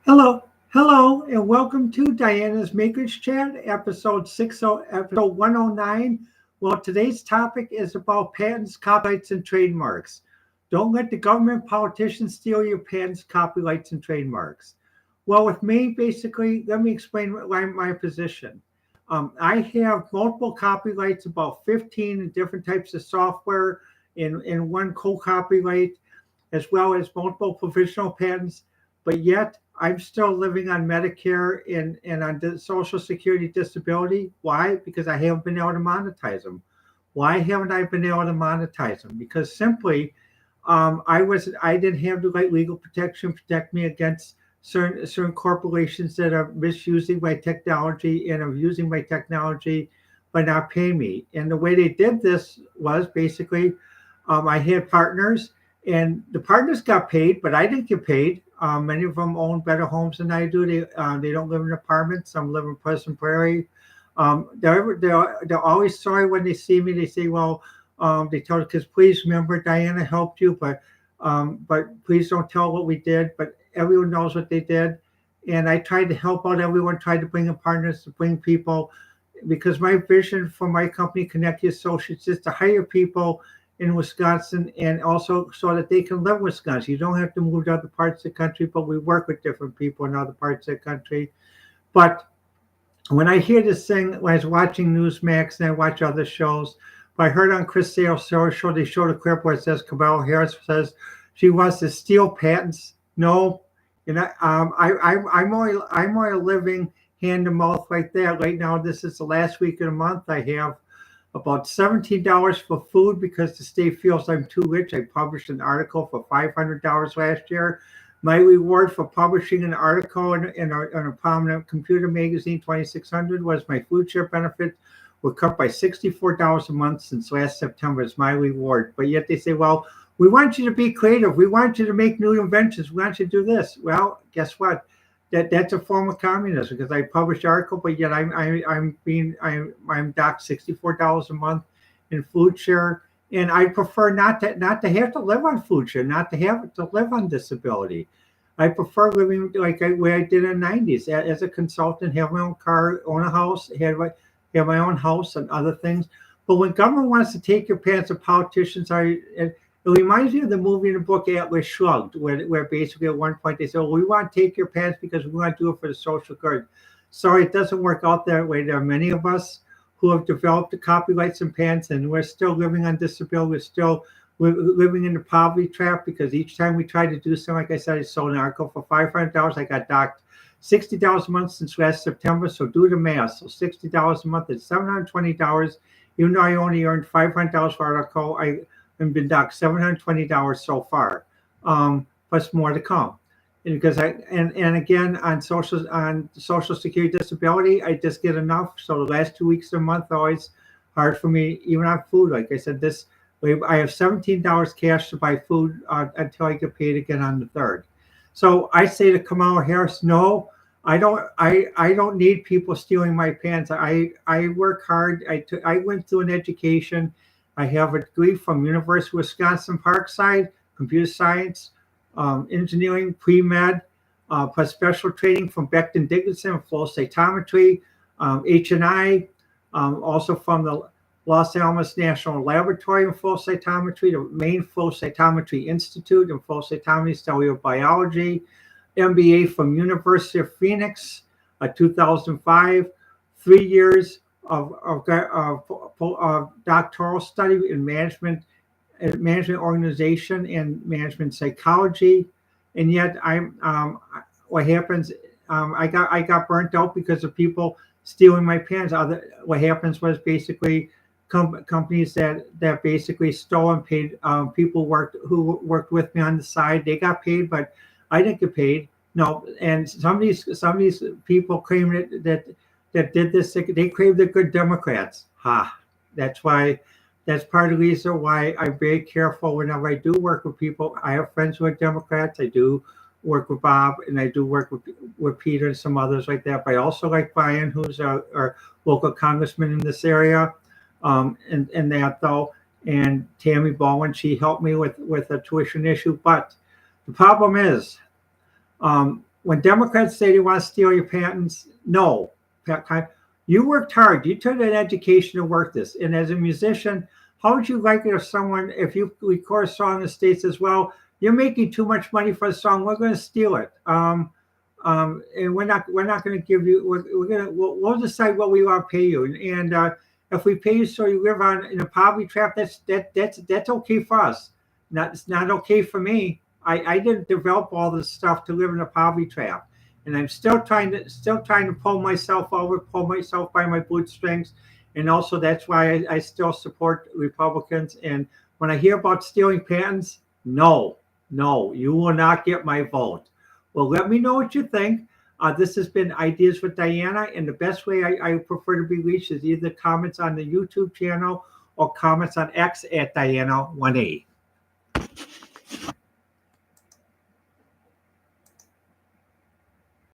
Hello, and welcome to Diana's Makers Chat, episode 109. Well, today's topic is about patents, copyrights, and trademarks. Don't let the government politicians steal your patents, copyrights, and trademarks. Well, with me, basically, let me explain my position. I have multiple copyrights, about 15 different types of software in one co-copyright, as well as multiple provisional patents, but yet I'm still living on Medicare and on Social Security disability. Why? Because I haven't been able to monetize them. Why haven't I been able to monetize them? Because simply, I didn't have the right legal protection protect me against certain corporations that are misusing my technology and are using my technology by not paying me. And the way they did this was basically, I had partners, and the partners got paid, but I didn't get paid. Many of them own better homes than I do. They don't live in apartments. Some live in Pleasant Prairie. They're always sorry when they see me. They say, "Well," they tell us, "Because please remember, Diana helped you, but please don't tell what we did." But everyone knows what they did, and I tried to help out everyone. Tried to bring in partners, to bring people, because my vision for my company, Connect Your Associates, is to hire people in Wisconsin, and also so that they can live in Wisconsin. You don't have to move to other parts of the country, but we work with different people in other parts of the country. But when I hear this thing, when I was watching Newsmax and I watch other shows, but I heard on Chris Sale's show, they showed a clip where it says Kamala Harris says she wants to steal patents. No, and I'm only living hand to mouth like that. Right now, this is the last week of the month. I have about $17 for food because the state feels I'm too rich. I published an article for $500 last year. My reward for publishing an article in a prominent computer magazine, 2600, was my food share benefits were cut by $64 a month since last September. Is my reward. But yet they say, well, we want you to be creative. We want you to make new inventions. We want you to do this. Well, guess what? That's a form of communism, because I publish article, but yet I'm docked $64 a month in food share, and I prefer not to have to live on food share, not to have to live on disability. I prefer living like way I did in the 90s as a consultant, have my own car, own a house, have my own house and other things. But when government wants to take your pants, and politicians are. It reminds me of the movie and the book Atlas Shrugged, where basically at one point they said, well, we want to take your pants because we want to do it for the social good. Sorry, it doesn't work out that way. There are many of us who have developed the copyrights and patents, and we're still living on disability. We're living in the poverty trap, because each time we try to do something, like I said, I sold an article for $500. I got docked $60 a month since last September. So do the math. So $60 a month is $720. Even though I only earned $500 for article, I've been docked $720 so far, plus more to come. And because again on social security disability, I just get enough. So the last 2 weeks of the month are always hard for me, even on food. Like I said, I have $17 cash to buy food until I get paid again on the 3rd. So I say to Kamala Harris, no, I don't need people stealing my pants. I work hard. I went through an education. I have a degree from University of Wisconsin Parkside, computer science, engineering, pre-med, plus special training from Becton Dickinson, flow cytometry, H&I, also from the Los Alamos National Laboratory in flow cytometry, the main flow cytometry institute in flow cytometry cellular biology, MBA from University of Phoenix, 2005, 3 years of doctoral study in management organization and management psychology. And yet what happens, I got burnt out because of people stealing my pens. What happens was basically companies that basically stole and paid people who worked with me on the side. They got paid, but I didn't get paid. No, and some of these people claim that did this, they claim they're good Democrats. That's part of the reason why I'm very careful whenever I do work with people. I have friends who are Democrats. I do work with Bob, and I do work with Peter and some others like that. But I also like Brian, who's our local congressman in this area, and that though. And Tammy Baldwin, she helped me with a tuition issue. But the problem is, when Democrats say they want to steal your patents, no. You worked hard. You took an education to work this. And as a musician, how would you like it if you record a song in the States as well, you're making too much money for the song, we're going to steal it. And we're not going to give you. We'll decide what we want to pay you. And if we pay you so you live in a poverty trap, that's okay for us. It's not okay for me. I didn't develop all this stuff to live in a poverty trap, and I'm still trying to pull myself by my bootstrings, and also that's why I still support Republicans. And when I hear about stealing patents, no, you will not get my vote. Well, let me know what you think. This has been Ideas with Diana, and the best way I prefer to be reached is either comments on the YouTube channel or comments on X at Diana1A.